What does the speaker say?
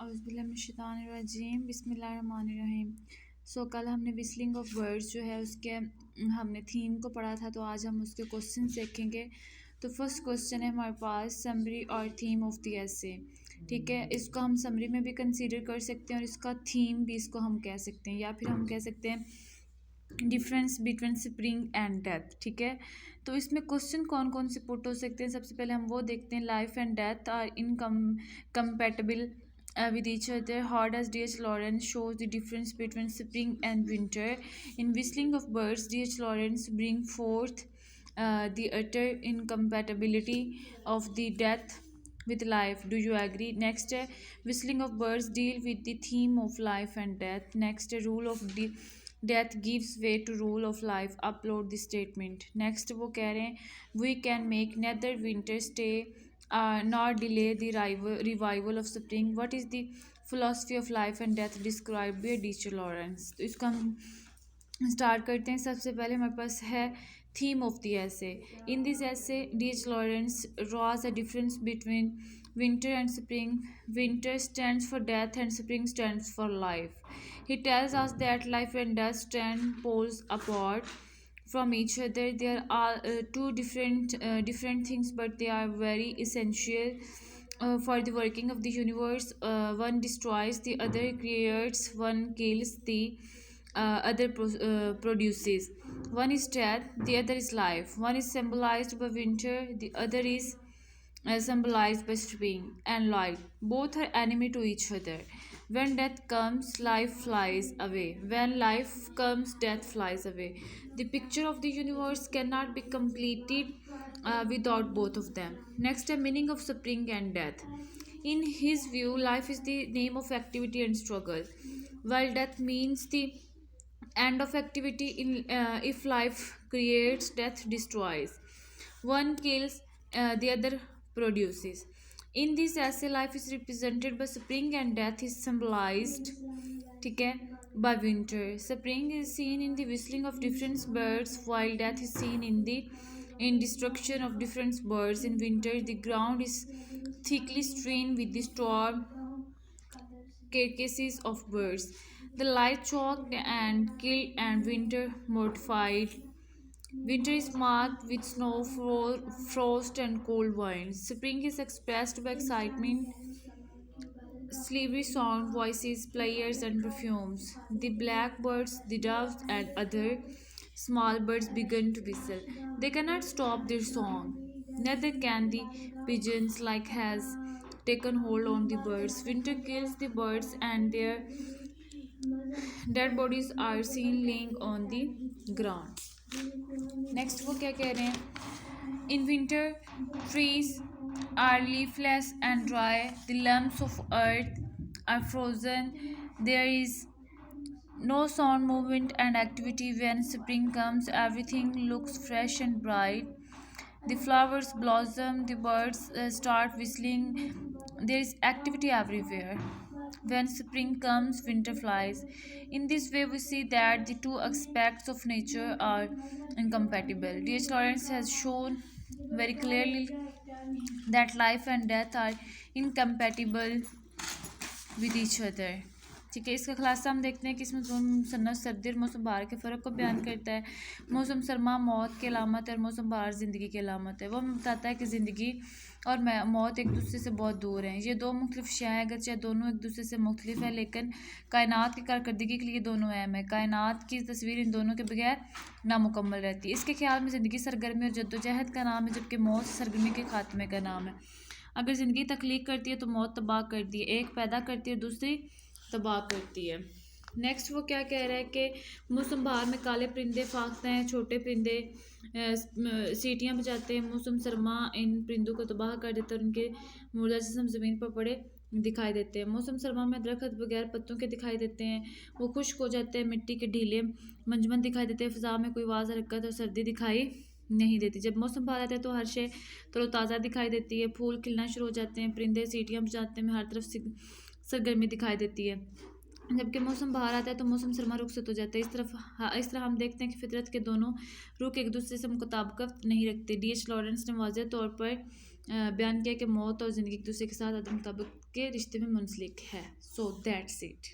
औज़ुबिल्लाहिमिनश्शैतानिर्रजीम बिस्मिल्लाहिर्रहमानिर्रहीम। कल हमने विस्लिंग ऑफ बर्ड्स जो है उसके हमने थीम को पढ़ा था, तो आज हम उसके क्वेश्चन देखेंगे। तो फर्स्ट क्वेश्चन है हमारे पास समरी और थीम ऑफ द एसे। ठीक है, इसको हम समरी में भी कंसीडर कर सकते हैं और इसका थीम भी इसको हम कह सकते हैं, या फिर हम कह सकते हैं difference between spring and death. ठीक है, तो इसमें क्वेश्चन कौन कौन से पुट हो सकते हैं, सबसे पहले हम वो देखते हैं। Life and death are incompatible with each other. How does D.H. Lawrence shows the difference between spring and winter? In Whistling of Birds, D.H. Lawrence bring forth the utter incompatibility of the death with life. Do you agree? Next, Whistling of Birds deal with the theme of life and death. Next, rule of the death gives way to rule of life. Upload the statement. Next, वो कह रहे हैं we can make neither winter stay nor delay the revival of spring. What is the philosophy of life and death described by D.H. Lawrence? तो इसको हम start करते हैं। सबसे पहले हमारे पास है theme of the essay. In this essay D.H. Lawrence draws a difference between winter and spring. Winter stands for death and spring stands for life. He tells us that life and death stand poles apart from each other. There are two different things, but they are very essential for the working of the universe. One destroys, the other creates. One kills, the other produces. One is death, the other is life. One is symbolized by winter, the other is symbolized by spring and light. Both are enemy to each other. When death comes, life flies away. When life comes, death flies away. The picture of the universe cannot be completed without both of them. Next, a meaning of spring and death. In his view, life is the name of activity and struggle, while death means the end of activity. If life creates, death destroys. One kills, the other produces. In this essay, life is represented by spring and death is symbolized, ठीक है, by winter. Spring is seen in the whistling of different birds, while death is seen in destruction of different birds. In winter, the ground is thickly strewn with the storm carcasses of birds. The light choked and killed, and winter mortified. Winter is marked with snow, frost, and cold winds. Spring is expressed by excitement, silvery sound, voices, players, and perfumes. The blackbirds, the doves, and other small birds begin to whistle. They cannot stop their song. Neither can the pigeons, like has taken hold on the birds. Winter kills the birds, and their dead bodies are seen laying on the ground. Next वो क्या कह रहे हैं, in winter trees are leafless and dry, the lumps of earth are frozen, there is no sound, movement, and activity. When spring comes, everything looks fresh and bright. The flowers blossom, the birds start whistling. There is activity everywhere. When spring comes, winter flies. In this way, we see that the two aspects of nature are incompatible. D.H. Lawrence has shown very clearly that life and death are incompatible with each other. ठीक है, इसका खुलासा हम देखते हैं कि इसमें सन्नत सर्दी और मौसम बहार के फ़र्क को बयान करता है। मौसम सरमा मौत की अलामत है और मौसम बहार ज़िंदगी की अलामत है। वो हमें बताता है कि ज़िंदगी और मौत एक दूसरे से बहुत दूर हैं। ये दो मुख्तलिफ शय अगरचे दोनों एक दूसरे से मुख्तलिफ है, लेकिन कायनात की कारकर्दगी के लिए दोनों अहम है। कायनात की तस्वीर इन दोनों के बगैर नामुकम्मल रहती है। इसके ख्याल में ज़िंदगी सरगर्मी और जद्दोजहद का नाम है, जबकि मौत सरगर्मी के खात्मे का नाम है। अगर ज़िंदगी तख्लीक करती है तो मौत तबाह करती है। एक पैदा करती है, दूसरी तबाह करती है। नेक्स्ट वो क्या कह रहा है कि मौसम बहार में काले परिंदे फाख्ते हैं, छोटे परिंदे सीटियाँ बजाते हैं। मौसम सरमा इन परिंदों को तबाह कर देता है और उनके मुर्दा जिस्म ज़मीन पर पड़े दिखाई देते हैं। मौसम सरमा में दरख्त बगैर पत्तों के दिखाई देते हैं, वो खुश्क हो जाते हैं, मिट्टी के ढीले मंजमन दिखाई देते हैं, फ़िज़ा में कोई वाज़ हरकत और सर्दी दिखाई नहीं देती। जब मौसम बहार आता है तो हर शे तरोताज़ा दिखाई देती है, फूल खिलना शुरू हो जाते हैं, परिंदे सीटियाँ बजाते हैं, हर तरफ सरगर्मी दिखाई देती है। जबकि मौसम बहार आता है तो मौसम सरमा रुखसत हो जाता है। इस तरह हम देखते हैं कि फितरत के दोनों रुख एक दूसरे से मुताबिकत नहीं रखते। D.H. लॉरेंस ने वाज़ेह तौर पर बयान किया कि मौत और ज़िंदगी एक दूसरे के साथ अदम तबक के रिश्ते में मुंसलिक है। So that's it.